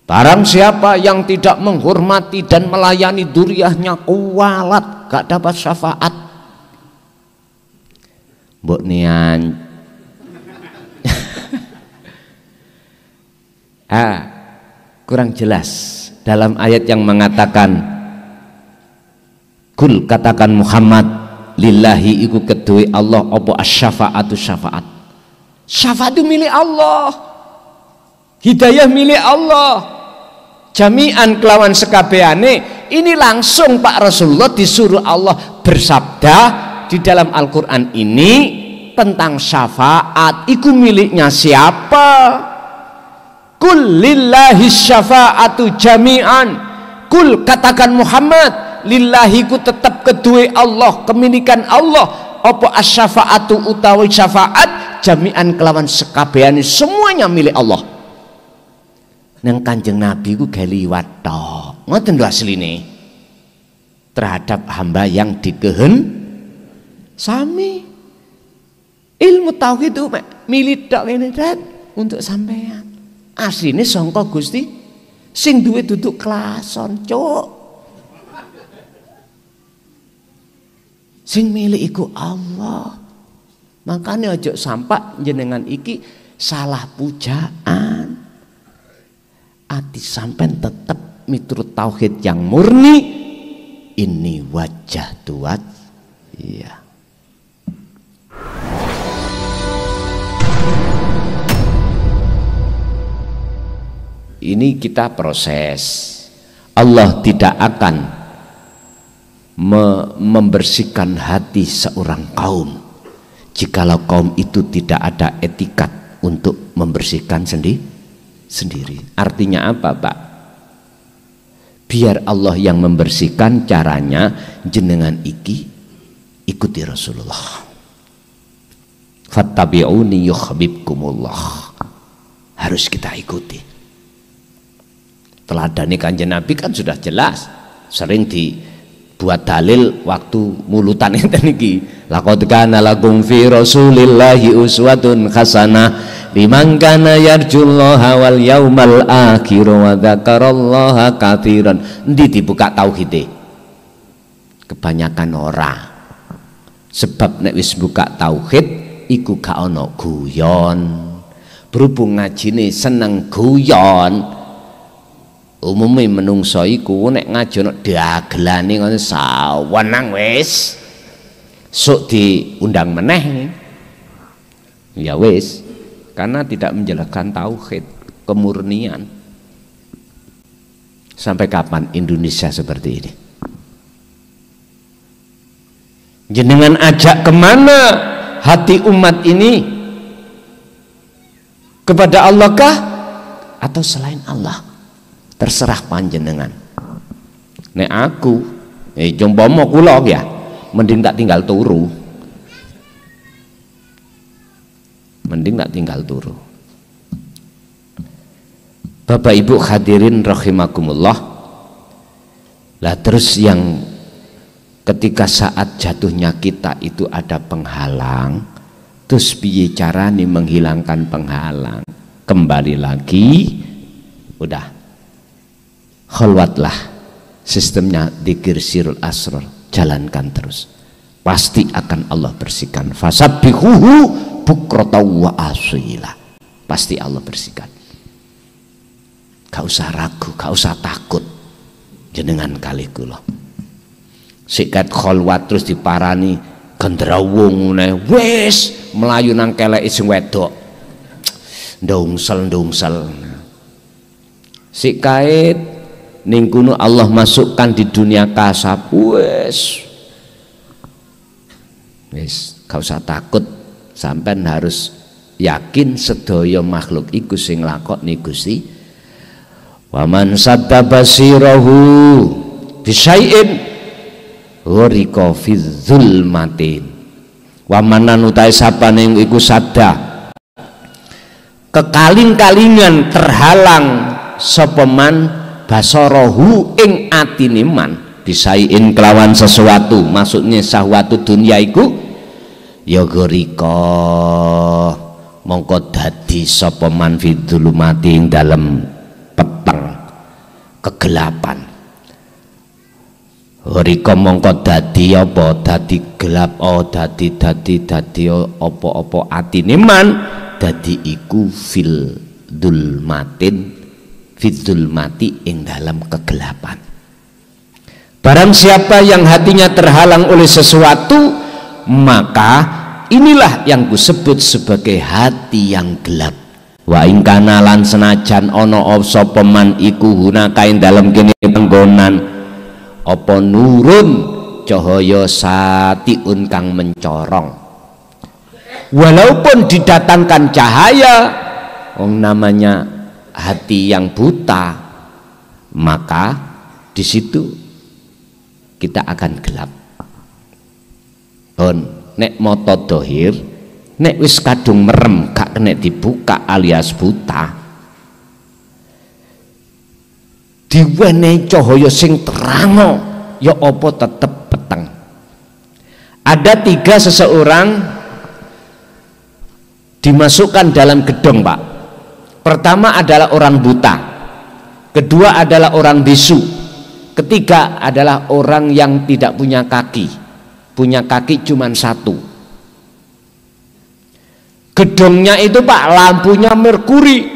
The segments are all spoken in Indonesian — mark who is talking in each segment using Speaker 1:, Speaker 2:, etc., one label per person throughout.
Speaker 1: Barang siapa yang tidak menghormati dan melayani dzurriyyahnya kualat, gak dapat syafaat. Mbok nian kurang jelas dalam ayat yang mengatakan kul, katakan Muhammad, lillahi iku kedue Allah apa asy-syafaatu syafaat. Syafaat itu milik Allah, hidayah milik Allah, jami'an kelawan sekabehane. Ini langsung Pak Rasulullah disuruh Allah bersabda di dalam Al-Quran ini tentang syafaat. Iku miliknya siapa? Kul lillahi syafa'atu jami'an. Kul, katakan Muhammad, lillahi ku tetap kedua Allah, kemilikan Allah. Apa asy-syafa'atu utawi syafaat jami'an kelawan sekabehane, semuanya milik Allah. Nang Kanjeng Nabi ku galiwat tok, ngoten lho asline, terhadap hamba yang sami. Ilmu tauhid itu milik tok ngene untuk sampean. Asline sangka Gusti sing duwe duduk klason, cuk. Sing milik iku Allah. Makanya ojo sampai jenengan iki salah pujaan. Ati sampean tetap miturut tauhid yang murni. Ini wajah tuat, iya. Ini kita proses. Allah tidak akan membersihkan hati seorang kaum jikalau kaum itu tidak ada etikat untuk membersihkan sendiri. Artinya apa, Pak? Biar Allah yang membersihkan, caranya jenengan ikuti Rasulullah. Fattabi'uni yuhibbukumullah. Harus kita ikuti. Teladani Kanjeng Nabi kan sudah jelas, sering dibuat dalil waktu mulutan enten iki. Laqad kana lakum fi Rasulillahi uswatun hasanah liman kana yarjullaha wal yaumal akhir wa dzakarallaha katsiran. Endi dibuka tauhide? Kebanyakan ora. Sebab nek wis buka tauhid iku gak ana guyon. Berhubung ngajine seneng guyon, umumnya menungso iku nek ngaji ana dagelane ngono sawenang wis sok diundang meneh ya wis, karena tidak menjelaskan tauhid, kemurnian. Sampai kapan Indonesia seperti ini? Jenengan ajak kemana hati umat ini? Kepada Allah kah atau selain Allah? Terserah panjenengan. Nek aku jompama kula ya mending tak tinggal turu. Bapak Ibu hadirin rahimakumullah. Lah terus yang ketika saat jatuhnya kita itu ada penghalang, terus piye carane menghilangkan penghalang? Kembali lagi, udah khalwatlah, sistemnya dzikir sirul asrar, jalankan terus, pasti akan Allah bersihkan. Fasabbihuhu bukratan wa asila, pasti Allah bersihkan. Gak usah ragu, gak usah takut jenengan kali kula. Sikat khalwat terus diparani gendrawung ngene, wis melayu nang keleke sing wedok. Ndungsel. Sik kait ning kuno Allah masukkan di dunia kasab, wis gak usah takut. Sampean harus yakin sedaya makhluk iku sing lakoni Gusti. Wa man sadda basirahu bisyai'in ghariqa fi dzulmatin. Wa manan utahe sapane iku sadda kekaling-kalingan terhalang sapa man basarahu ing atine man bisain kelawan sesuatu, maksudnya syahwatu dunia iku ya gharika mongko dadi sapa man fi dzulumati ing dalem peteng kegelapan. Rika mongko dadi apa? Dadi gelap, dadi apa-apa atine man dadi iku fil dzulmati ing dalam kegelapan. Barang siapa yang hatinya terhalang oleh sesuatu, maka inilah yang kusebut sebagai hati yang gelap. Wa ing kana lan senajan ana sapa man iku hunaka ing dalem kene panggonan apa nurun cahaya satiun kang mencorong, walaupun didatangkan cahaya, namanya hati yang buta, maka di situ kita akan gelap. Nek moto dohir, nek wis kadung merem gak kena dibuka alias buta, diwenehi cahaya sing terang ya apa tetep peteng. Ada 3 seseorang dimasukkan dalam gedung, Pak. Pertama adalah orang buta, kedua adalah orang bisu, ketiga adalah orang yang tidak punya kaki cuma 1. Gedungnya itu, Pak, lampunya merkuri,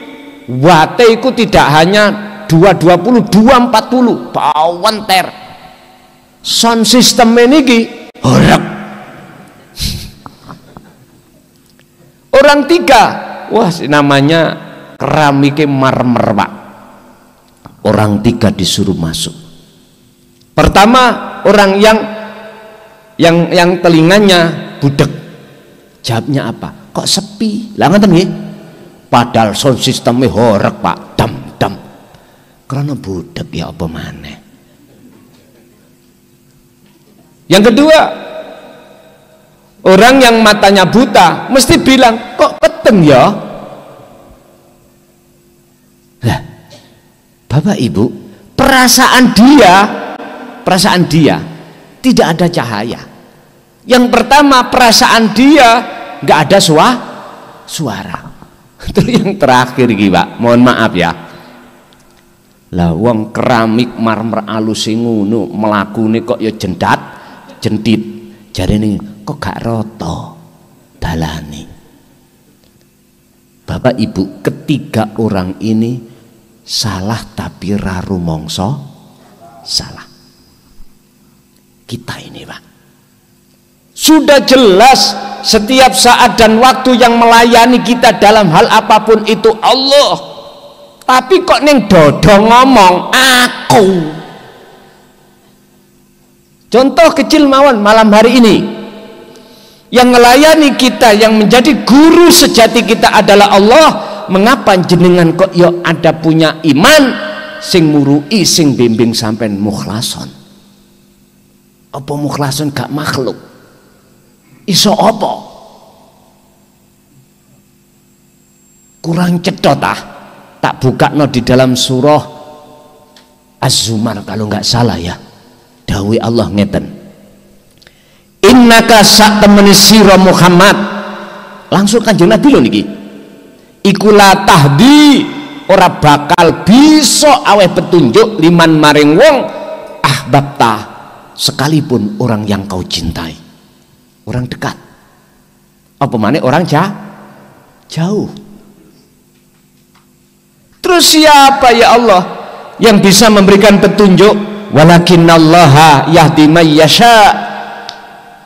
Speaker 1: watt itu tidak hanya 220, 240, bawenter. Sound system ini horek. Orang 3, wah namanya keramiknya marmer, Pak. Orang 3 disuruh masuk. Pertama orang yang telinganya budek. Jawabnya apa? Kok sepi? Lah ngoten nggih. Padahal sound systemnya horek, Pak. Dam. Karena budek ya apa maneh. Yang kedua, orang yang matanya buta mesti bilang, kok peteng ya? Lah, Bapak Ibu, perasaan dia tidak ada cahaya. Yang pertama, perasaan dia nggak ada suara. Terus yang terakhir Pak, mohon maaf ya. Lah wong keramik marmer alus ngono mlakune kok ya jendit. Jarene kok gak rata dalane. Bapak Ibu, ketiga orang ini salah tapi ra rumangsa salah. Kita ini, Pak, sudah jelas setiap saat dan waktu yang melayani kita dalam hal apapun itu Allah. Tapi kok neng dodo ngomong aku. Contoh kecil mawon malam hari ini, yang melayani kita, yang menjadi guru sejati kita adalah Allah. Mengapa jenengan kok yo ada punya iman sing murui sing bimbing sampai mukhlason? Apa mukhlason gak makhluk? Iso apa? Kurang cedot tak buka di dalam surah Az-Zumar kalau nggak salah ya. Dawi Allah ngeten, innaka sak temeni sira Muhammad, langsung Kanjeng Nabi lho niki, iku la tahdi, ora bakal bisa aweh petunjuk liman maring wong ahbabta, sekalipun orang yang kau cintai, orang dekat, apa mana orang jauh. Terus siapa ya Allah yang bisa memberikan petunjuk? Walakinallaha yahdi may yasha.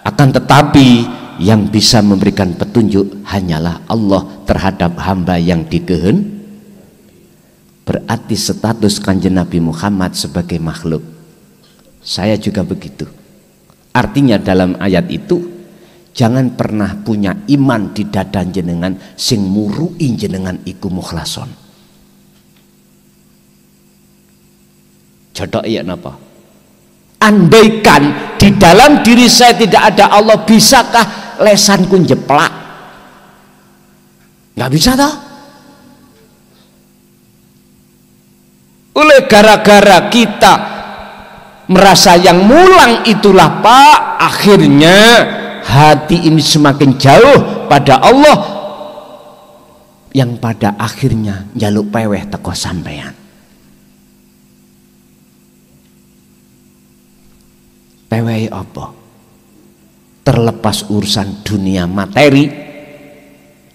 Speaker 1: Akan tetapi yang bisa memberikan petunjuk hanyalah Allah terhadap hamba yang dikehendaki. Berarti status Kanjeng Nabi Muhammad sebagai makhluk. Saya juga begitu. Artinya dalam ayat itu, jangan pernah punya iman di dada jenengan sing murui jenengan iku mukhlason. Jodoh iya napa? Andaikan di dalam diri saya tidak ada Allah, bisakah lesanku jeplak? Nggak bisa toh? Oleh gara-gara kita merasa yang mulang itulah Pak, akhirnya hati ini semakin jauh pada Allah, yang pada akhirnya jaluk peweh teko sampean. Pewehi apa? Terlepas urusan dunia materi,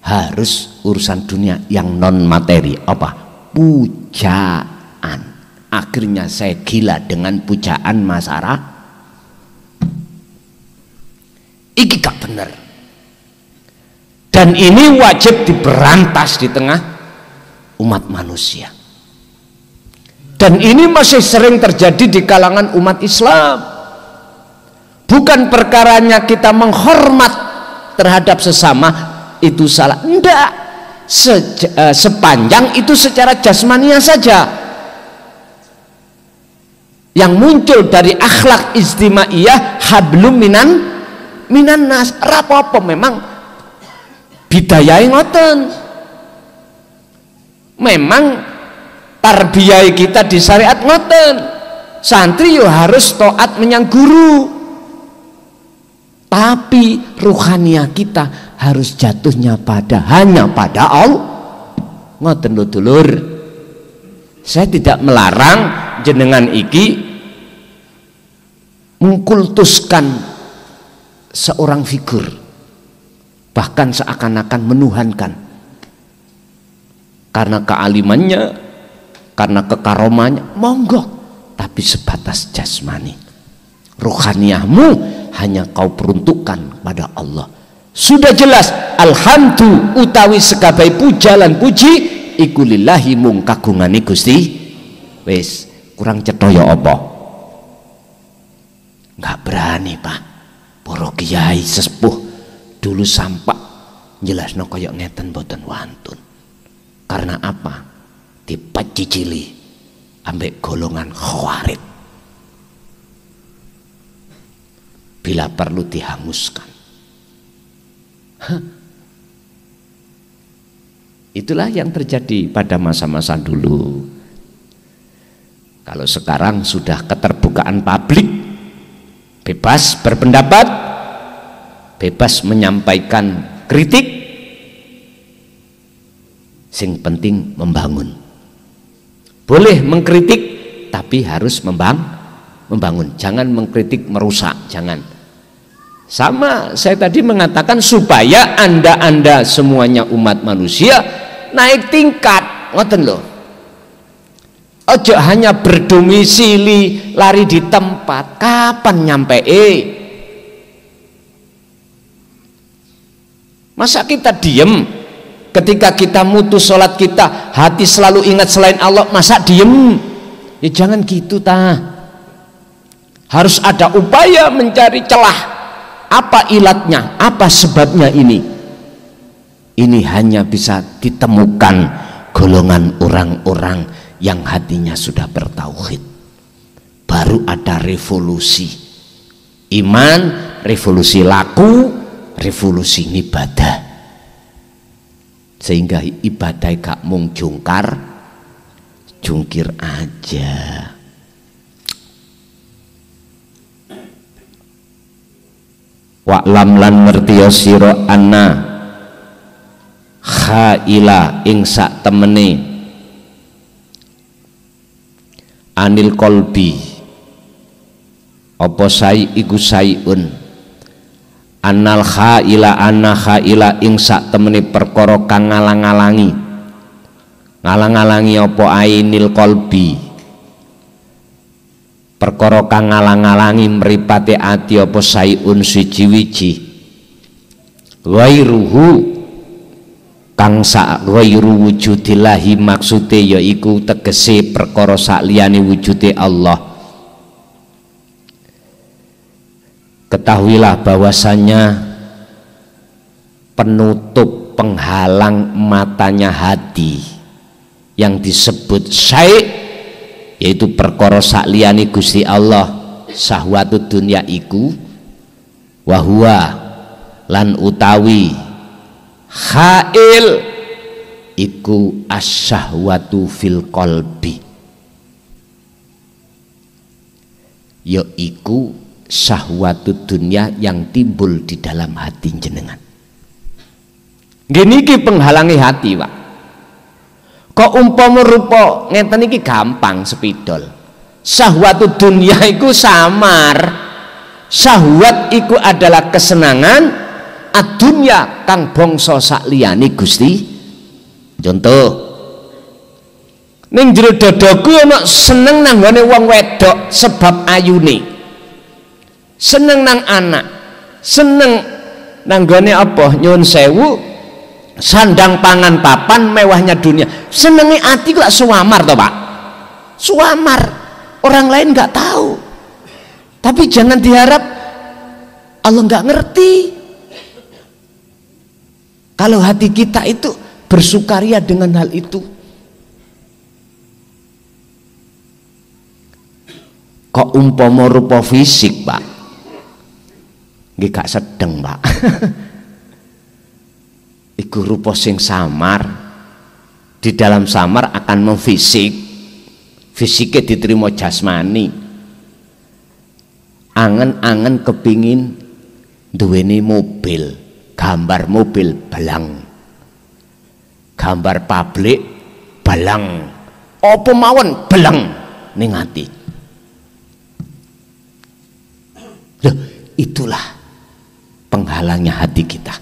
Speaker 1: harus urusan dunia yang non materi. Apa? Pujaan. Akhirnya saya gila dengan pujaan masyarakat. Iki gak bener. Dan ini wajib diberantas di tengah umat manusia. Dan ini masih sering terjadi di kalangan umat Islam. Bukan perkaranya kita menghormat terhadap sesama itu salah. Enggak. Sepanjang itu secara jasmania saja. Yang muncul dari akhlak istimaiyah hablum minan nas. Rapopo memang bidayai ngoten. Memang tarbiyai kita di syariat ngoten. Santri yo harus taat menyang guru. Tapi ruhania kita harus jatuhnya hanya pada Allah. Ngoten lho dulur. Saya tidak melarang jenengan iki mengkultuskan seorang figur, bahkan seakan-akan menuhankan karena kealimannya, karena kekaromannya, monggo, tapi sebatas jasmani. Ruhaniyahmu hanya kau peruntukkan pada Allah. Sudah jelas, alhamdu utawi sekabai pujalan puji iku lillahi mung kagungane Gusti. Wis kurang cetoyo apa? Nggak berani Pak. Para kiai sesepuh dulu sampak jelasno kaya ngeten boten wantun. Karena apa? Dipecicili ambek golongan khawarij. Bila perlu dihanguskan. Itulah yang terjadi pada masa-masa dulu. Kalau sekarang sudah keterbukaan publik, bebas berpendapat, bebas menyampaikan kritik, sing penting membangun. Boleh mengkritik tapi harus membangun, jangan mengkritik merusak, jangan. Sama saya tadi mengatakan supaya anda semuanya umat manusia naik tingkat, ngoten loh. Ojo hanya berdomisili lari di tempat, kapan nyampe? Masa kita diem ketika kita mutus sholat kita, hati selalu ingat selain Allah, masa diem? Ya jangan gitu harus ada upaya mencari celah. Apa ilatnya, apa sebabnya ini? Ini hanya bisa ditemukan golongan orang-orang yang hatinya sudah bertauhid. Baru ada revolusi iman, revolusi laku, revolusi ibadah. Sehingga ibadah gak mung jungkir aja. Wa'lam lan ngertiya sira anna khaila ing sak temene anil kolbi apa sai iku saiun anal khaila anna khaila ing sak temene perkara kang ngalang-alangi apa ainil kolbi perkara kang ngalang-alangi mripate ati apa saiun siji-wiji ghairuhu kang sak ghairu wujudillahi maksude yaiku tegese perkara sak liyane wujude Allah. Ketahuilah bahwasanya penutup penghalang matanya hati yang disebut syai' yaitu perkara sak liyane Gusti Allah, syahwatud dunya iku wahwa lan utawi khail iku asyahwatu fil qalbi, yaiku syahwatud dunya yang timbul di dalam hati jenengan. Gini ki penghalangi hati Pak. Kok umpama rupa ngeten iki gampang sepidol. Syahwatud dunya iku samar. Syahwat iku adalah kesenangan adunya kang bangsa sak liyane Gusti. Contoh, ning jero dadaku ana seneng nang gone wong wedok sebab ayune, seneng nang anak, seneng nang gone apa nyuwun sewu sandang pangan papan mewahnya dunia. Senenge ati kok suamar toh Pak, suamar, orang lain nggak tahu. Tapi jangan diharap Allah nggak ngerti. Kalau hati kita itu bersukaria dengan hal itu. Kok umpama rupa fisik Pak, nggih gak sedeng Pak. Iku rupa sing samar. Di dalam samar akan memfisik, fisiknya diterima jasmani. Angen-angen kepingin duweni mobil, gambar mobil belang, gambar pabrik belang, apa mawon belang ning ati. Loh, itulah penghalangnya hati kita.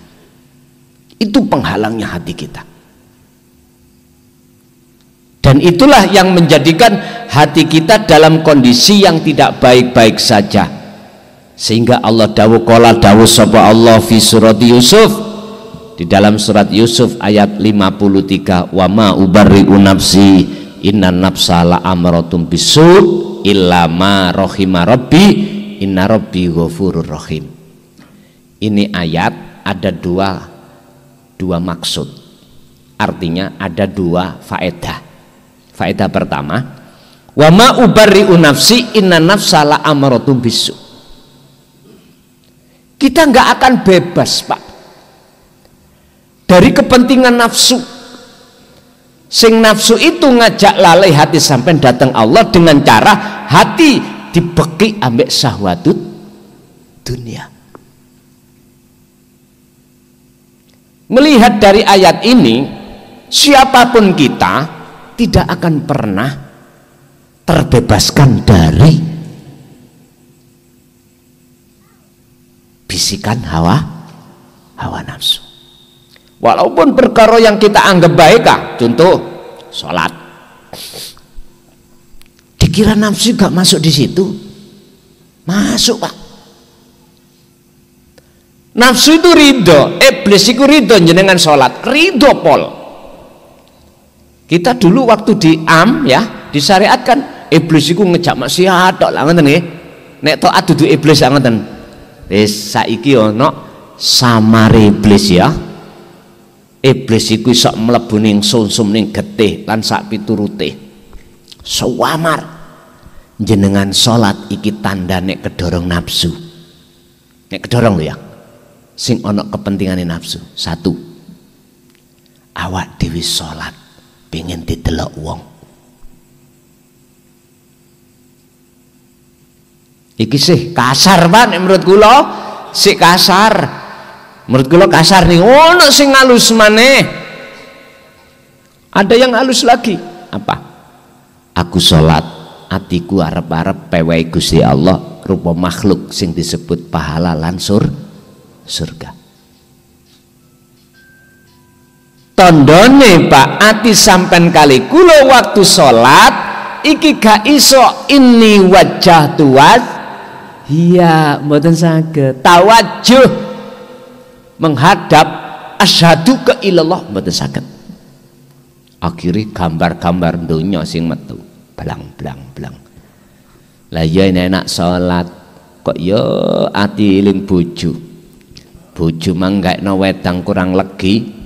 Speaker 1: Itu penghalangnya hati kita. Dan itulah yang menjadikan hati kita dalam kondisi yang tidak baik-baik saja. Sehingga Allah dawuh qala dawuh sapa Allah fi surat Yusuf, di dalam surat Yusuf ayat 53, wa ma ubarri'u nafsi innan nafsa la amratum bisu illa ma rahima rabbi inna rabbi ghafurur rahim. Ini ayat ada dua maksud, artinya ada dua faedah. Faedah pertama, wa ma ubarri'u nafsi inna nafsa la amratum bisu. Kita nggak akan bebas Pak dari kepentingan nafsu. Sing nafsu itu ngajak lalai hati sampai datang Allah dengan cara hati dibeki ambek syahwatut dunia. Melihat dari ayat ini, siapapun kita tidak akan pernah terbebaskan dari bisikan hawa nafsu. Walaupun perkara yang kita anggap baik, contoh sholat, dikira nafsu gak masuk di situ, masuk Pak. Nafsu itu ridho, iblis itu ridho jenengan sholat, ridho pol. Kita dulu waktu di disyariatkan iblis itu ngejak maksiat tok lah ngoten nggih. Nek taat dudu iblis ngoten. Wis saiki ana samar iblis ya. Iblis iku iso mlebu ning sumsum ning getih lan sak piturute. Suwamar. Jenengan salat iki tandane kedorong nafsu. Nek kedorong lho ya. Sing ana kepentingane nafsu. Satu. Awak dhewe salat pengen didelok wong. Iki sih kasar Pak menurut kula, sik kasar. Menurut kula kasar nih. Ono sing halus maneh. Ada yang halus lagi. Apa? Aku salat, atiku arep-arep pewehi Gusti Allah rupa makhluk sing disebut pahala lan surga. Tandane Pak, ati sampean kali kula waktu salat iki gak iso ini wajah tuas. Iya, mboten saged tawajuh menghadap asyhadu ka ilallah, mboten saged. Akhirnya gambar-gambar donya sing metu blang. Lah ya enak salat kok ya ati eling bojo. Bojo manggakno wedang kurang legi.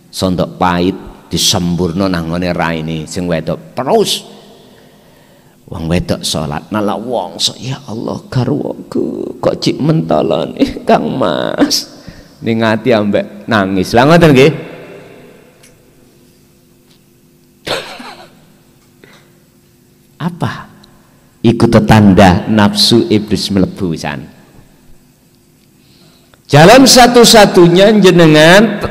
Speaker 1: Sondok pahit disemburno nang ngene raine sing wedok terus. Wong wedok salat nala wong ya Allah garwaku kok cik mentolone Kang Mas ning ati ambek nangis. Lah ngoten nggih. Apa? Iku tetanda nafsu iblis mlebu pisan. Jalan satu-satunya jenengan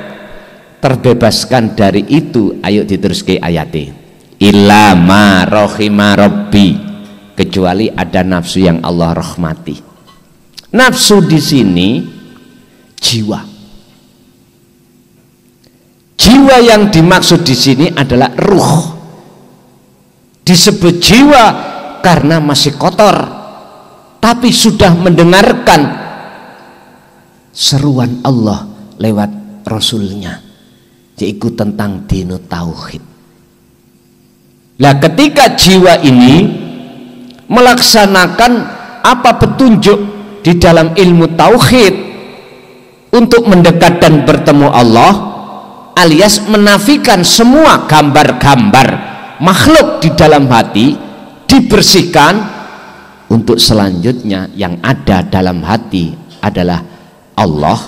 Speaker 1: terbebaskan dari itu, ayo diteruske ayate. Illa ma rahima rabbi kecuali ada nafsu yang Allah rahmati. Nafsu di sini jiwa. Jiwa yang dimaksud di sini adalah ruh. Disebut jiwa karena masih kotor, tapi sudah mendengarkan seruan Allah lewat Rasulnya, yaitu tentang dinu tauhid. Nah, ketika jiwa ini melaksanakan apa petunjuk di dalam ilmu tauhid untuk mendekat dan bertemu Allah, alias menafikan semua gambar-gambar makhluk di dalam hati, dibersihkan, untuk selanjutnya yang ada dalam hati adalah Allah,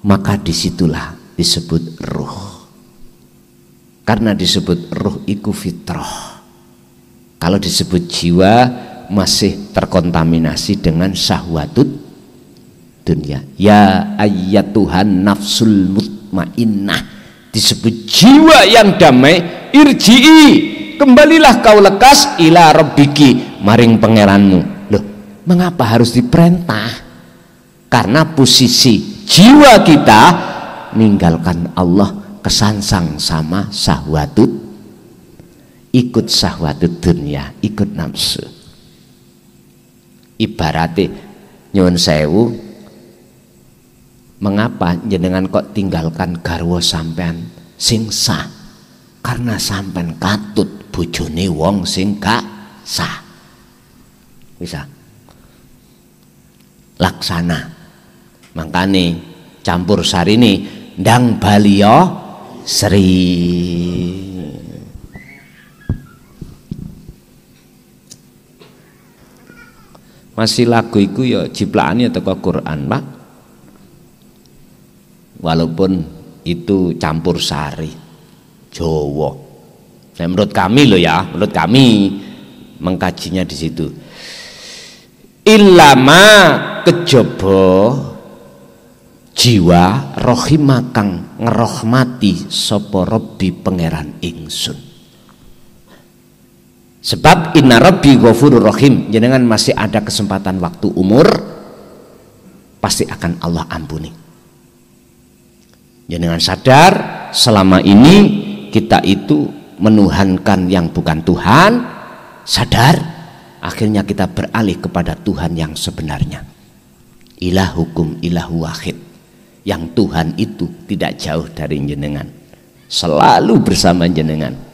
Speaker 1: maka disitulah disebut ruh. Karena disebut ruh iku fitrah. Kalau disebut jiwa masih terkontaminasi dengan syahwatut dunia. Ya ayyatuhan nafsul mutmainnah, disebut jiwa yang damai. Irji'i, kembalilah kau lekas ila rabbiki, maring pangeranmu. Loh, mengapa harus diperintah? Karena posisi jiwa kita meninggalkan Allah, kesansang sama syahwatut, ikut syahwatut dunia, ikut nafsu. Ibaratnya nyuwun sewu, mengapa jenengan kok tinggalkan garwa sampean sing sah? Karena sampean katut bojone wong sing gak sah. Bisa laksana, makane campur sari ini ndang baliyo Sri. Masih lagu iku ya jiplakane teko Quran, Pak. Walaupun itu campur sari Jawa. Nah, menurut kami loh ya, menurut kami mengkajinya di situ. Ilama kejaba jiwa rohimakang ngerohmati sapa Rabbi pangeran ingsun. Sebab inna Rabbi ghafurur rahim, jenengan masih ada kesempatan waktu umur, pasti akan Allah ampuni. Jenengan sadar selama ini kita itu menuhankan yang bukan Tuhan, sadar akhirnya kita beralih kepada Tuhan yang sebenarnya. Ilahukum ilahu wahid, yang Tuhan itu tidak jauh dari jenengan, selalu bersama jenengan.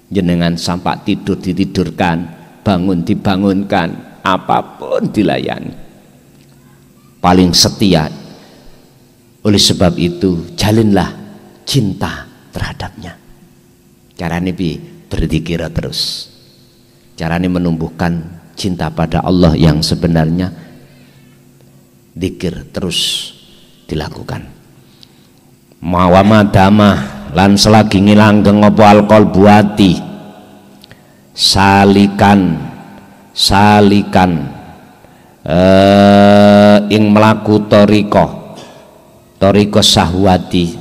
Speaker 1: Jenengan sampai tidur ditidurkan, bangun dibangunkan, apapun dilayani, paling setia. Oleh sebab itu jalinlah cinta terhadapnya. Caranya berzikir terus, caranya menumbuhkan cinta pada Allah yang sebenarnya, zikir terus dilakukan. Mawamadamah lan selagi ngilanggeng apa alkohol buati, salikan ing melaku toriko sahwati,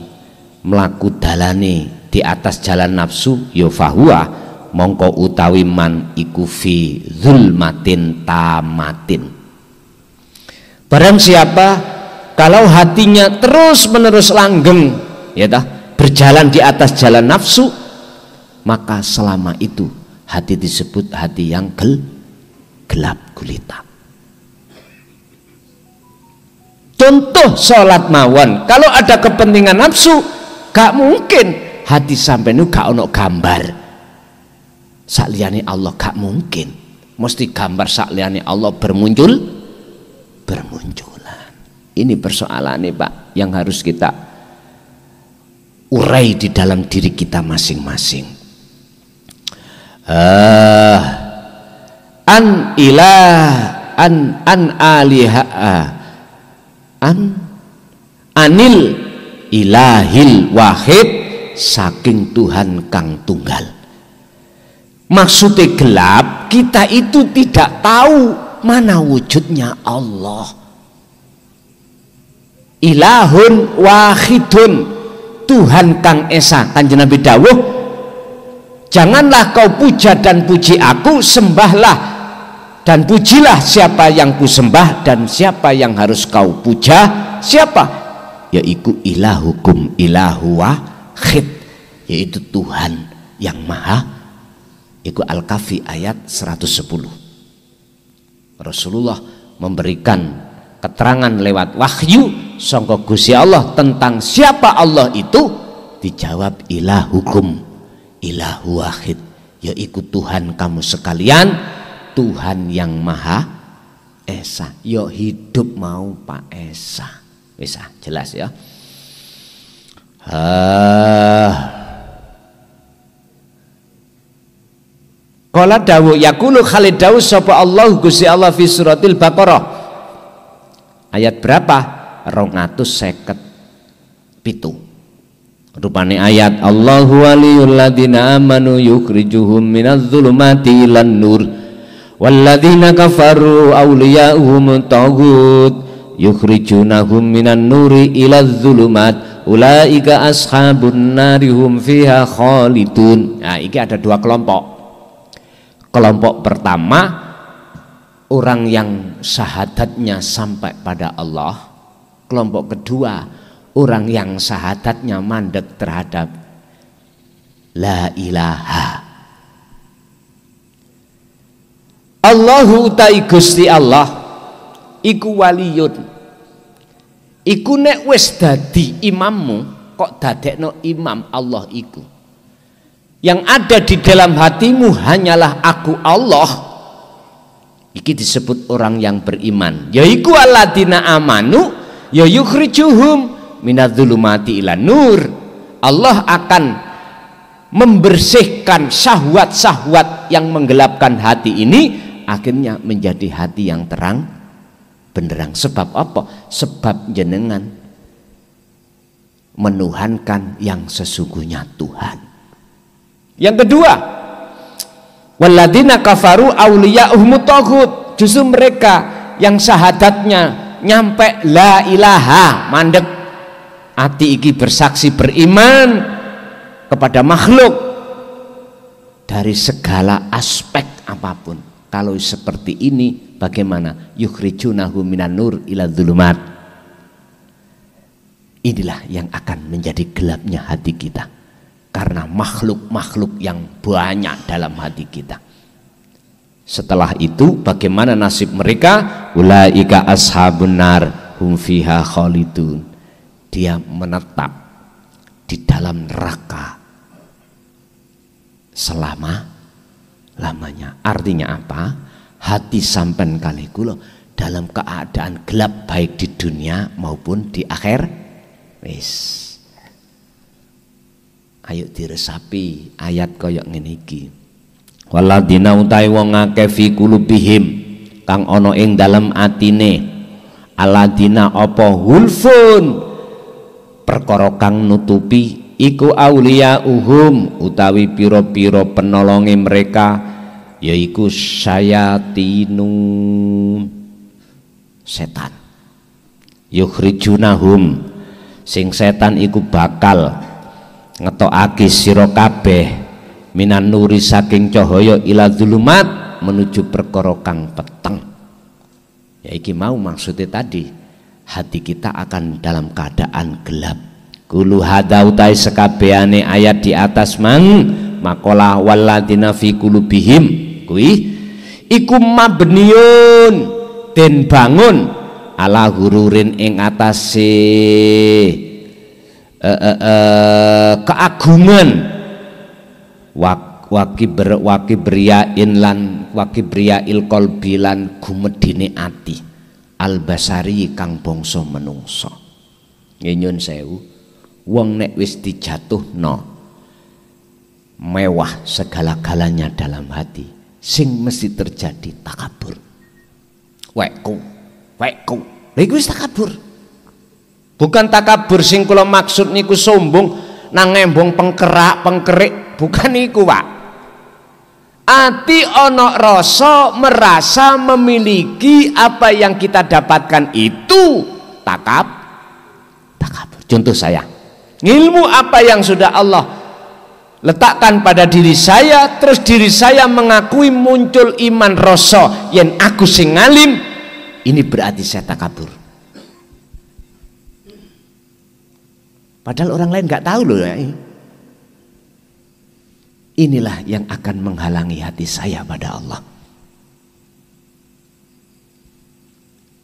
Speaker 1: melaku dalane di atas jalan nafsu, ya fahuwa mongko utawi man iku fi zulmatin tamatin. Barang siapa kalau hatinya terus menerus langgeng, ya dah, berjalan di atas jalan nafsu, maka selama itu hati disebut hati yang gelap gulita. Contoh sholat mawon, kalau ada kepentingan nafsu, gak mungkin hati sampai nu gak ono gambar sakliyane Allah, gak mungkin. Mesti gambar sakliyane Allah bermunculan. Ini persoalannya, Pak, yang harus kita urai di dalam diri kita masing-masing. Anil ilahil wahid, saking Tuhan kang tunggal. Maksudnya gelap, kita itu tidak tahu mana wujudnya Allah. Ilahun wahidun, Tuhan kang esa. Kanjeng Nabi dawuh, janganlah kau puja dan puji aku, sembahlah dan pujilah siapa yang kusembah dan siapa yang harus kau puja. Siapa? Yaitu ilahukum ilahu wahid, yaitu Tuhan yang maha. Itu Al-Kahfi ayat 110. Rasulullah memberikan keterangan lewat wahyu sangka Gusti Allah tentang siapa Allah itu. Dijawab ilahukum ilahu wahid, yaitu Tuhan kamu sekalian, Tuhan yang maha esa. Yo hidup mau Pak Esa. Bisa jelas ya. Qala dawu yaqulu Khalid dawu sapa Allah Gusti Allah fi suratil Baqarah. Ayat berapa? 257. Rupane ayat Allahu waliyul ladzina amanu yukhrijuhum minadz zulumati ilan nur walladzina kafaru awliya'uhum taghut yukhrijunahum minan nuri ilaz zulumat ulaika ashabun nari hum fiha khalidun. Nah, ini ada dua kelompok. Kelompok pertama orang yang syahadatnya sampai pada Allah. Kelompok kedua orang yang syahadatnya mandek terhadap la ilaha. Allahu utai Gusti Allah iku waliyun. Iku nek wis dadi imammu kok dadekno imam Allah iku. Yang ada di dalam hatimu hanyalah aku Allah. Iki disebut orang yang beriman. Yaiku alladzina amanu ya yukhrijuhum minadz-zulumati ilan nur. Allah akan membersihkan syahwat-syahwat yang menggelapkan hati ini, akhirnya menjadi hati yang terang benderang. Sebab apa? Sebab jenengan menuhankan yang sesungguhnya Tuhan. Yang kedua, walladzina kafaru awliya'uhum taghut. Justru mereka yang syahadatnya nyampe la ilaha mandek, ati iki bersaksi beriman kepada makhluk dari segala aspek apapun. Kalau seperti ini bagaimana? Yukhrijunahu minan nur ila dzulumat. Inilah yang akan menjadi gelapnya hati kita karena makhluk-makhluk yang banyak dalam hati kita. Setelah itu bagaimana nasib mereka? Ulaika ashabun nar hum fiha khalidun. Dia menetap di dalam neraka selama-lamanya. Artinya apa? Hati sampean kali kula dalam keadaan gelap baik di dunia maupun di akhir. Wis. Ayo diresapi ayat koyok ngene iki. Waladina utai wong akeh fi qulubihim kang ana ing dalem atine aladina apa hulfun perkara kang nutupi iku aulia uhum utawi piro-piro penolonge mereka yaiku syayatinun setan. Yukhrijunahum sing setan iku bakal ngetokake sira kabeh minan nuri saking cahaya ila dzulumat menuju perkara kang peteng. Ya iki mau maksudnya tadi, hati kita akan dalam keadaan gelap. Kulu hadza utai sekabehane ayat di atas mang maqala walladzina fi qulubihim kuwi iku mabniun den bangun ala hururin ing atase keagungan wakibriyain lan wakibriyail qalbi lan gumedine ati albasari kang bangsa menungso. Nyun sewu, wong nek wis dijatuhno mewah segala-galanya dalam hati, sing mesti terjadi takabur. Wekku lha iku wis takabur. Bukan takabur sing kula maksud niku sombong nang ngembong pengkerik, bukan niku, Pak. Ati ono rasa merasa memiliki apa yang kita dapatkan itu takabur. Contoh saya, ilmu apa yang sudah Allah letakkan pada diri saya, terus diri saya mengakui, muncul iman rasa yen aku sing ngalim, ini berarti saya takabur. Padahal orang lain nggak tahu loh ya. Inilah yang akan menghalangi hati saya pada Allah.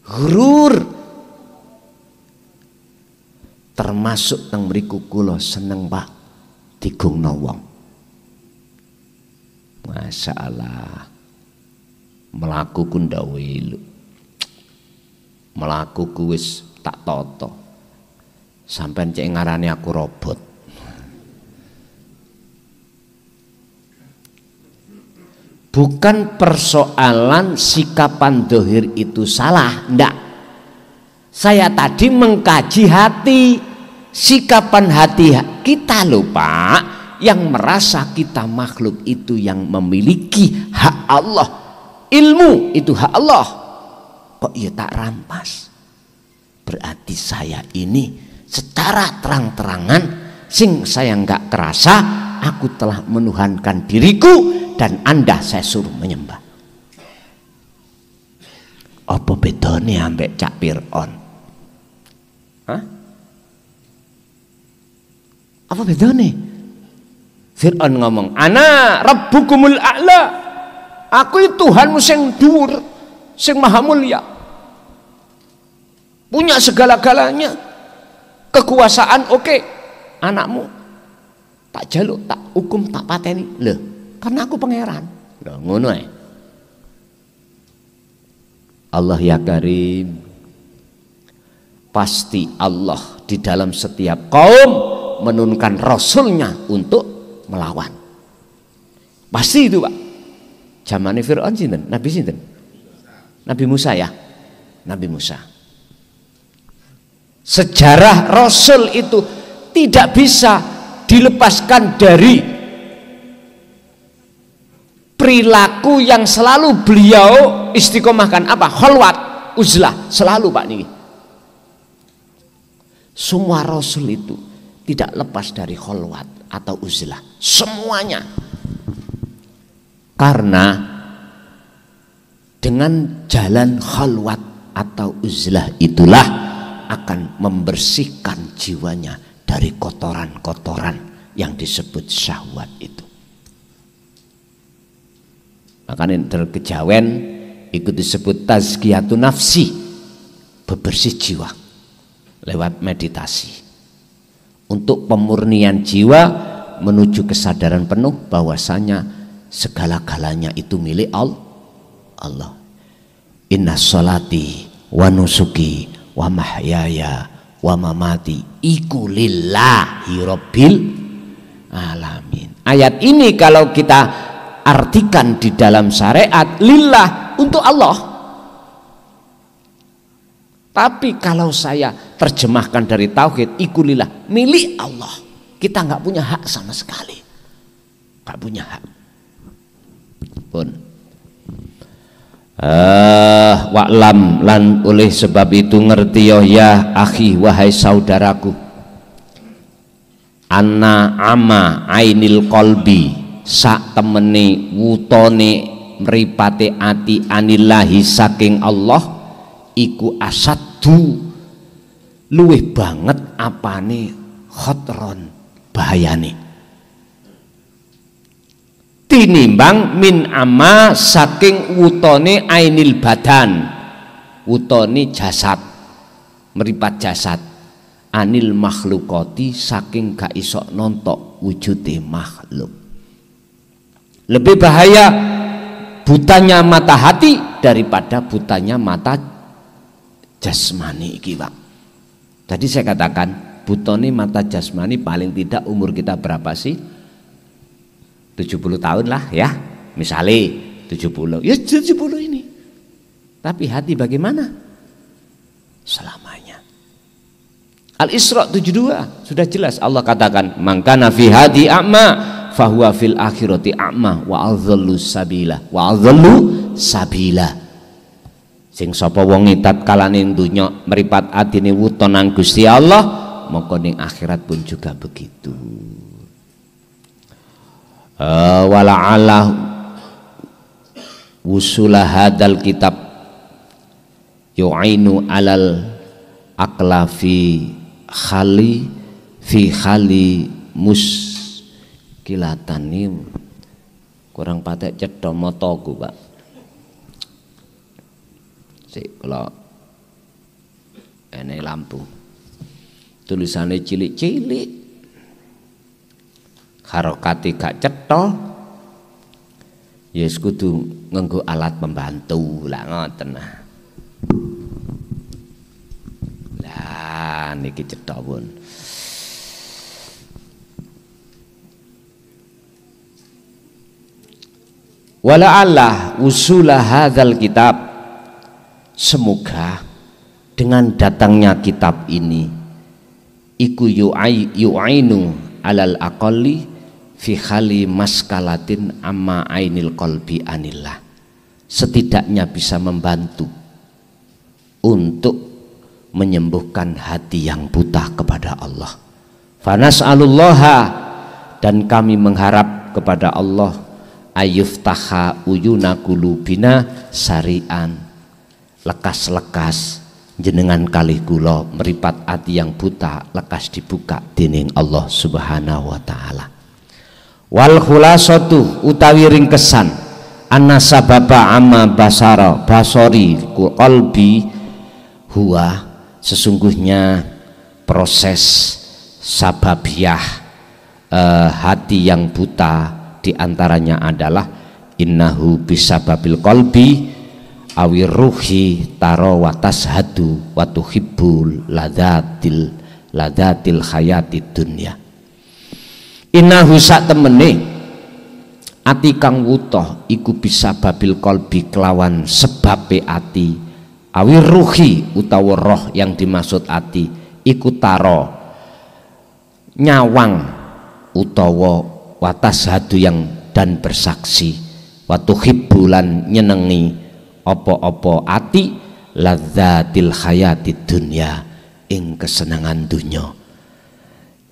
Speaker 1: Ghurur. Termasuk teng mriku kula seneng Pak digungno wong. Masya Allah. Melaku ku ndawe lu. Melaku ku wis tak toto. Sampai cek ngarani aku robot. Bukan persoalan sikapan dohir itu salah, ndak. Saya tadi mengkaji hati, sikapan hati kita loh Pak, yang merasa kita makhluk itu yang memiliki hak Allah. Ilmu itu hak Allah. Kok ya tak rampas? Berarti saya ini secara terang-terangan, sing saya nggak kerasa, aku telah menuhankan diriku dan Anda saya suruh menyembah. Apa bedanya ambek Cak Fir'aun? Hah? Apa bedanya? Fir'aun ngomong, ana rabbukumul a'la, aku itu Tuhanmu sing dhuwur, sing maha mulia, punya segala-galanya, kekuasaan. Oke, anakmu tak jaluk, tak hukum, tak pateni. Loh, karena aku pangeran. Loh, ngono ae. Allah ya Karim, pasti Allah di dalam setiap kaum menurunkan Rasulnya untuk melawan. Pasti itu Pak. Zamane Fir'aun sinten? Nabi sinten? Nabi Musa ya. Nabi Musa. Sejarah Rasul itu tidak bisa dilepaskan dari perilaku yang selalu beliau istiqomahkan. Apa? Kholwat, uzlah, selalu Pak niki. Semua Rasul itu tidak lepas dari kholwat atau uzlah, semuanya. Karena dengan jalan kholwat atau uzlah itulah akan membersihkan jiwanya dari kotoran-kotoran yang disebut syahwat itu. Makanya terkejawen ikut disebut tazkiyatun nafsi, bebersih jiwa lewat meditasi untuk pemurnian jiwa menuju kesadaran penuh bahwasanya segala-galanya itu milik Allah. Inna sholati wa nusuki wa mahyaya wa mamati iku lillahi rabbil alamin. Ayat ini kalau kita artikan di dalam syariat, lillah, untuk Allah. Tapi kalau saya terjemahkan dari tauhid, iku lillah, milik Allah. Kita nggak punya hak sama sekali, nggak punya hak pun. Wa'lam, lan oleh sebab itu ngerti ya akhi, wahai saudaraku, anna ama ainil qalbi, sak temene wutone mripate ati anillahi saking Allah, iku asaddu luwih banget apane khotron, bahayane, tinimbang min ama saking wutone ainil badan, wutone jasad, meripat jasad, anil makhlukoti saking gak iso nontok wujude makhluk. Lebih bahaya butanya mata hati daripada butanya mata jasmani iki Pak. Tadi saya katakan butone mata jasmani paling tidak umur kita berapa sih? 70 tahun lah ya, misalnya 70, ya 70 ini. Tapi hati bagaimana? Selamanya. Al-Isra 72 sudah jelas Allah katakan, mangkana fi hadi a'ma fahuwa fil akhirati a'ma wa adhallu sabila wa adhallu sabila. Sing sapa wong ngitat kalane donya mripat atine wuton nang Gusti Allah, mongko ning akhirat pun juga begitu. wala'ala wusula hadal kitab yu'ainu alal aqla fi khali muskilatanim. Kurang patek cedha mataku, Pak. Sik kula ene lampu. Tulisane cilik-cilik. Harokate gak cetha. Ya wis kudu nganggo alat pembantu lah ngoten nah. Lah niki cetha pun. Wala'allah usula hadzal kitab, semoga dengan datangnya kitab ini iku yu'ainu alal aqalli fi khali maskalatin amma ainil qalbi anillah, setidaknya bisa membantu untuk menyembuhkan hati yang buta kepada Allah. Fanas'alullaha, dan kami mengharap kepada Allah ayuftaha uyuna kulubina sarian, lekas-lekas jenengan kalih kula meripat ati yang buta lekas dibuka dening Allah Subhanahu wa taala. Wal khulasatu utawi ringkesan anna sababa amma basori qalbi huwa, sesungguhnya proses sababiah hati yang buta diantaranya adalah innahu bisababil qalbi awir ruhi taro watas hadu watuhibbul ladatil hayati dunya. Innahu sak temene ati kang wutoh iku bisababil qalbi kelawan sebabe ati awir ruhi utawa roh yang dimaksud ati iku taro nyawang utawa watas hadu yang dan bersaksi watu hibbulan nyenengi opo-opo ati ladzatil hayati dunya ing kesenangan dunya,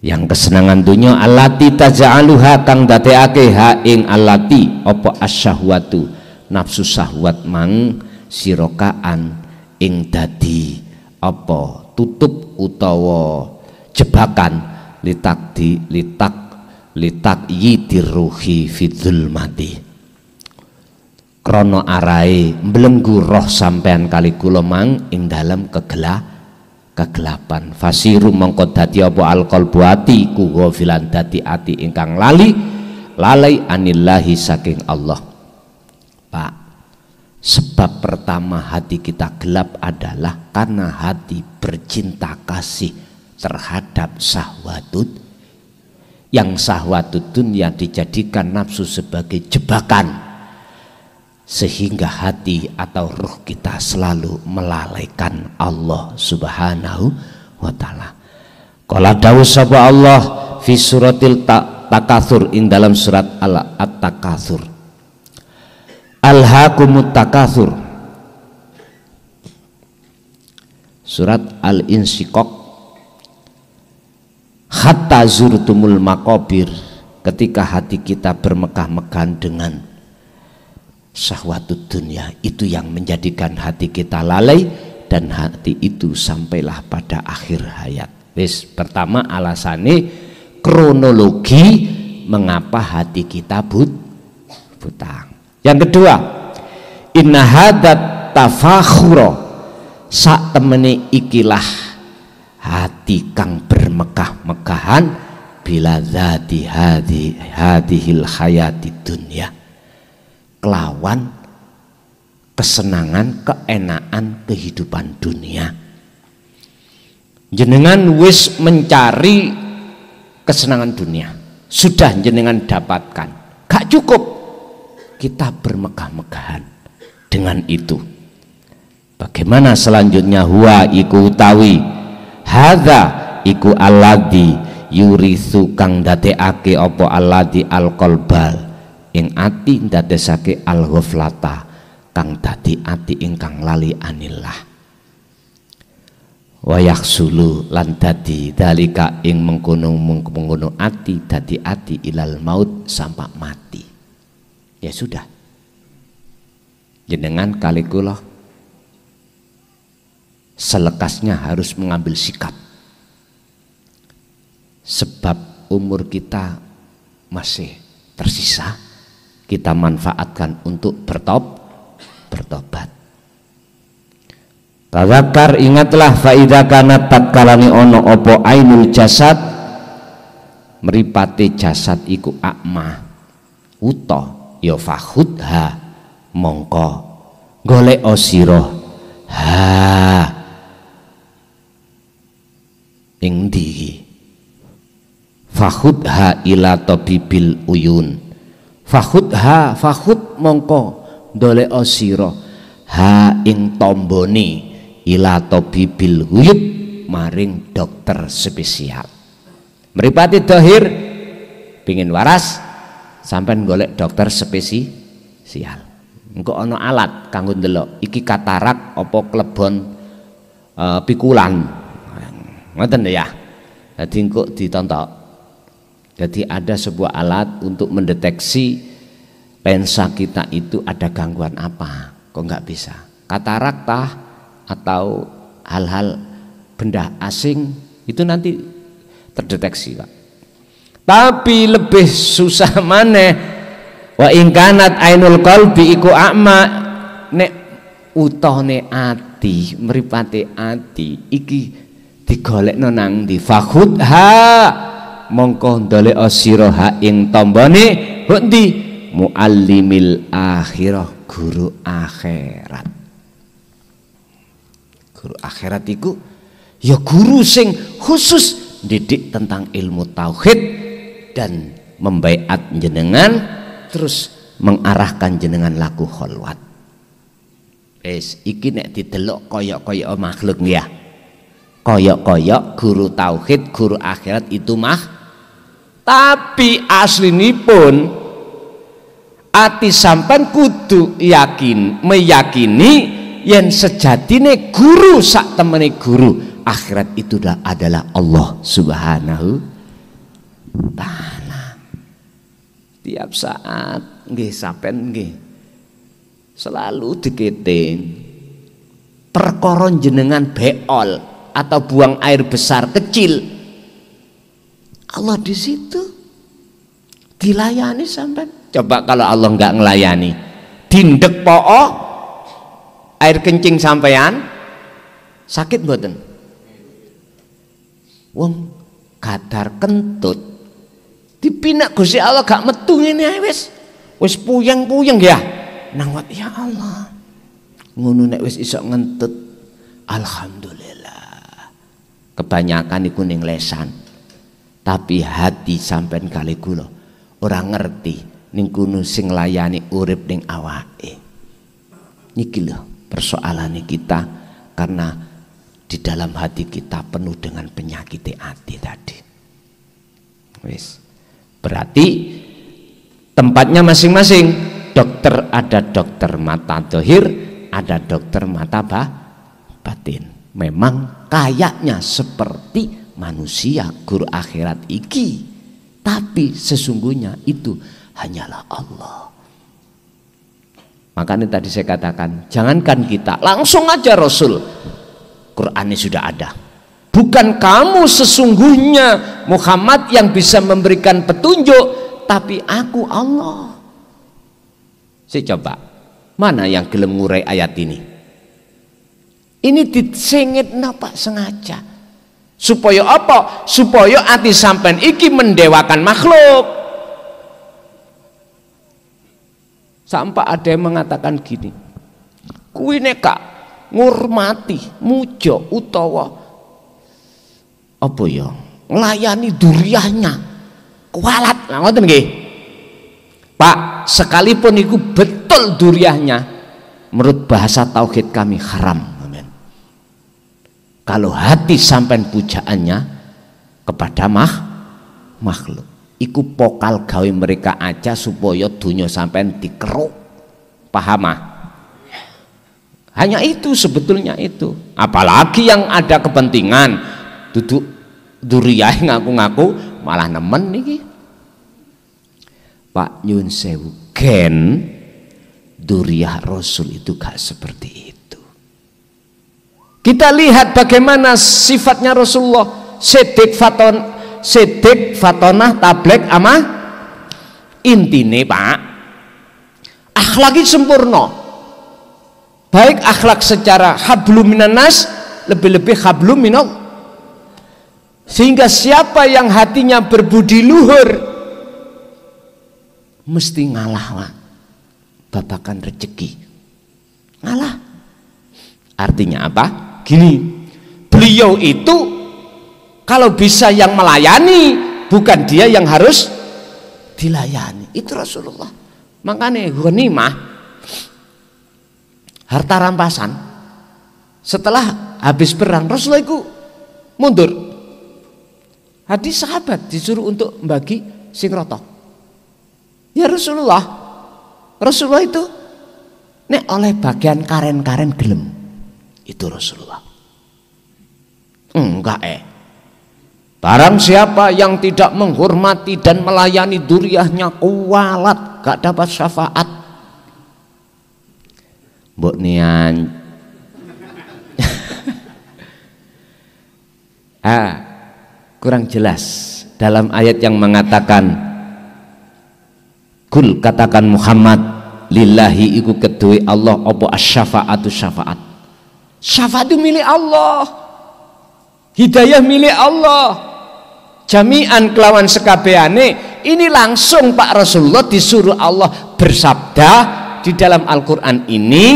Speaker 1: yang kesenangan dunya allati taj'aluha kang dadekake ha ing allati opo asyahwatu nafsu syahwat mang sirokaan ing dadi opo tutup utawa jebakan litak yidir ruhi fidzul mati, krono arai mbelenggu roh sampean kali kula mang ing dalam kegelapan. Fasiru mongko dadi apa alqalbu ati ku ghafilan dadi ati ingkang lalai anillahi saking Allah. Pak, sebab pertama hati kita gelap adalah karena hati bercinta kasih terhadap syahwatut, yang syahwatut dunia dijadikan nafsu sebagai jebakan, sehingga hati atau ruh kita selalu melalaikan Allah Subhanahu wa ta'ala. Qala dawuh sapa Allah fi suratil takatsur ing dalam surat at-takatsur, alhaakumut takatsur, surat al-insyiqaq, hatta zurtumul makobir, ketika hati kita bermegah-megahan dengan syahwatut dunia, itu yang menjadikan hati kita lalai dan hati itu sampailah pada akhir hayat. Wis pertama alasane kronologi mengapa hati kita buta. Yang kedua, inna hadat tafakhura, sak temene ikilah hati kang bermegah-megahan bila zati hadihil hayati dunya, kelawan kesenangan keenaan kehidupan dunia. Jenengan wis mencari kesenangan dunia, sudah jenengan dapatkan, gak cukup, kita bermegah-megahan dengan itu. Bagaimana selanjutnya? Huwa iku utawi hadza iku alladzi yurisu kang dadekake apa alladzi alqalbal ing ati ndadesake alghaflata kang dadi ati ingkang lali anillah. wa yaksulu lan dadi dalika ing mengkono ati dadi ati ilal maut sampai mati. Ya sudah, jenengan kali kula selekasnya harus mengambil sikap, sebab umur kita masih tersisa, kita manfaatkan untuk bertobat. Tadzakar, ingatlah, faida kana tatkalani ono opo ainul jasad, mripate jasad iku akma uta ya fakhudha mongko golek sira ha ing ndi fakhudha ila tabibil uyun, fakhudha fakhud mongko golek sira ha ing tombone ila tabibil uyub maring dokter spesial. Mripate dohir pingin waras sampean golek dokter spesial. Engko ana alat kanggo ndelok iki katarak apa klebon pikulan. Ngoten ya. Dadi engko ditontok. Jadi ada sebuah alat untuk mendeteksi lensa kita itu ada gangguan apa. Kok nggak bisa? Katarak tah atau hal-hal benda asing itu nanti terdeteksi, Pak. Tapi lebih susah maneh wa ingkanat ainul qalbi iku a'ma, nek utone ati mripate ati iki digolekno nang ndi fakhudha mongko ndolek sira ha ing tombone ndi muallimil akhirah, guru akhirat. Guru akhirat iku ya guru sing khusus didik tentang ilmu tauhid dan membaiat jenengan terus mengarahkan jenengan laku kholwat. Iki nek didelok koyok-koyok makhluk ya. Koyok-koyok guru tauhid, guru akhirat itu tapi aslinipun ati sampean kudu meyakini yen sejatine guru sak temene guru akhirat itu adalah Allah Subhanahu ta'ala. Tiap saat nggih sampean nggih selalu diketing perkara jenengan beol atau buang air besar kecil, Allah di situ dilayani sampean. Coba kalau Allah nggak ngelayani, dindek po'o air kencing sampean sakit mboten? Wong kadar kentut dipinak Gusti Allah gak metu ngene ae wis puyeng-puyeng ya. Nang ya Allah. Ngono nek wis iso ngentut alhamdulillah. Kebanyakan iku ning lesan. Tapi hati sampean kali kula ora ngerti ning kono sing layani urip ning awake. Niki lho persoalane kita, karena di dalam hati kita penuh dengan penyakit hati tadi. Wis. Berarti tempatnya masing-masing. Dokter, ada dokter mata dohir, ada dokter mata batin. Memang kayaknya seperti manusia guru akhirat iki, tapi sesungguhnya itu hanyalah Allah. Makanya tadi saya katakan, jangankan kita, langsung aja Rasul, Qur'annya sudah ada. Bukan kamu sesungguhnya Muhammad yang bisa memberikan petunjuk, tapi aku Allah. Saya coba, mana yang gelem ngurai ayat ini? Ini disengit napa sengaja. Supaya apa? Supaya ati sampean iki mendewakan makhluk. Sampai ada yang mengatakan gini, kuwi nek gak ngurmati, mujo utawa apa ya, nglayani duriahnya kualat. Nah, ngoten nggih. Pak, sekalipun itu betul duriahnya, menurut bahasa tauhid kami haram. Amin. Kalau hati sampai pujaannya kepada makhluk, iku pokal gawe mereka aja supaya dunia sampai dikeruk. Paham? Hanya itu sebetulnya itu. Apalagi yang ada kepentingan duduk duriyah ngaku-ngaku malah nemen niki. Pak nyun sewu, gen duriyah Rasul itu gak seperti itu. Kita lihat bagaimana sifatnya Rasulullah, sedik fatonah tablek ama intine Pak, akhlaki sempurna. Baik akhlak secara hablum minan nas, lebih-lebih hablum minal. Sehingga siapa yang hatinya berbudi luhur mesti ngalah Pak. Babakan rezeki ngalah. Artinya apa? Gini, beliau itu kalau bisa yang melayani, bukan dia yang harus dilayani. Itu Rasulullah. Makanya ghanimah, harta rampasan, setelah habis perang Rasulullah itu mundur. Hadis sahabat disuruh untuk membagi sing roto. Ya Rasulullah itu nek oleh bagian karen-karen gelem. Itu Rasulullah. Enggak barang siapa yang tidak menghormati dan melayani duriyahnya kualat, gak dapat syafaat. Mbok nian kurang jelas dalam ayat yang mengatakan kul, katakan Muhammad, lillahi iku kedue Allah apa asy-syafa'atu syafaat. Syafaat itu milik Allah, hidayah milik Allah, jami'an kelawan sekabehane. Ini langsung Pak Rasulullah disuruh Allah bersabda di dalam Al-Quran ini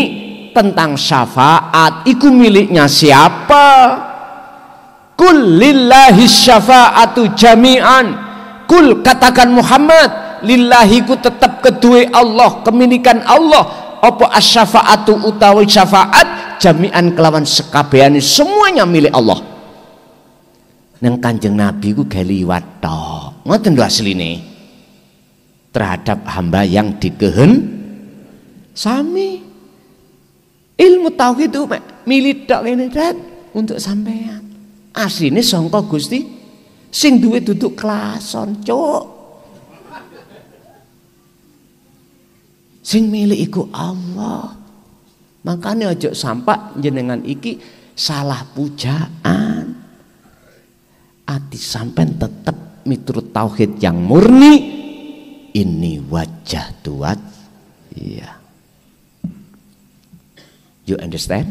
Speaker 1: tentang syafaat. Iku miliknya siapa? Kul lillahi syafa'atu jami'an. Kul, katakan Muhammad, lillahi ku tetap kedua Allah, kemilikan Allah. Apa asy-syafa'atu utawi syafaat jami'an kelawan sekabehane, semuanya milik Allah. Nang Kanjeng Nabi ku geliwat tok. Ngoten lho asline. Terhadap hamba yang sami. Ilmu tauhid itu milik tok ngene untuk sampean. Asline sangka Gusti, sing duwe duduk klason, cuk. Sing milik iku Allah. Makanya ojo sampai jenengan iki salah pujaan. Ati sampean tetap miturut tauhid yang murni. Ini wajah tuat. Iya. You understand?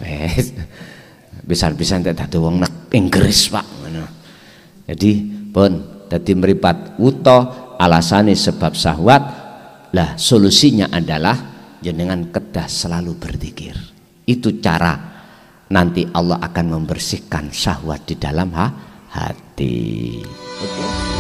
Speaker 1: Yes. Bisa-bisa tak ada wong nek Inggris Pak. Jadi pun dadi meripat wuto alasane sebab syahwat. Lah solusinya adalah jenengan kedah selalu berzikir. Itu cara nanti Allah akan membersihkan syahwat di dalam hati. Oke.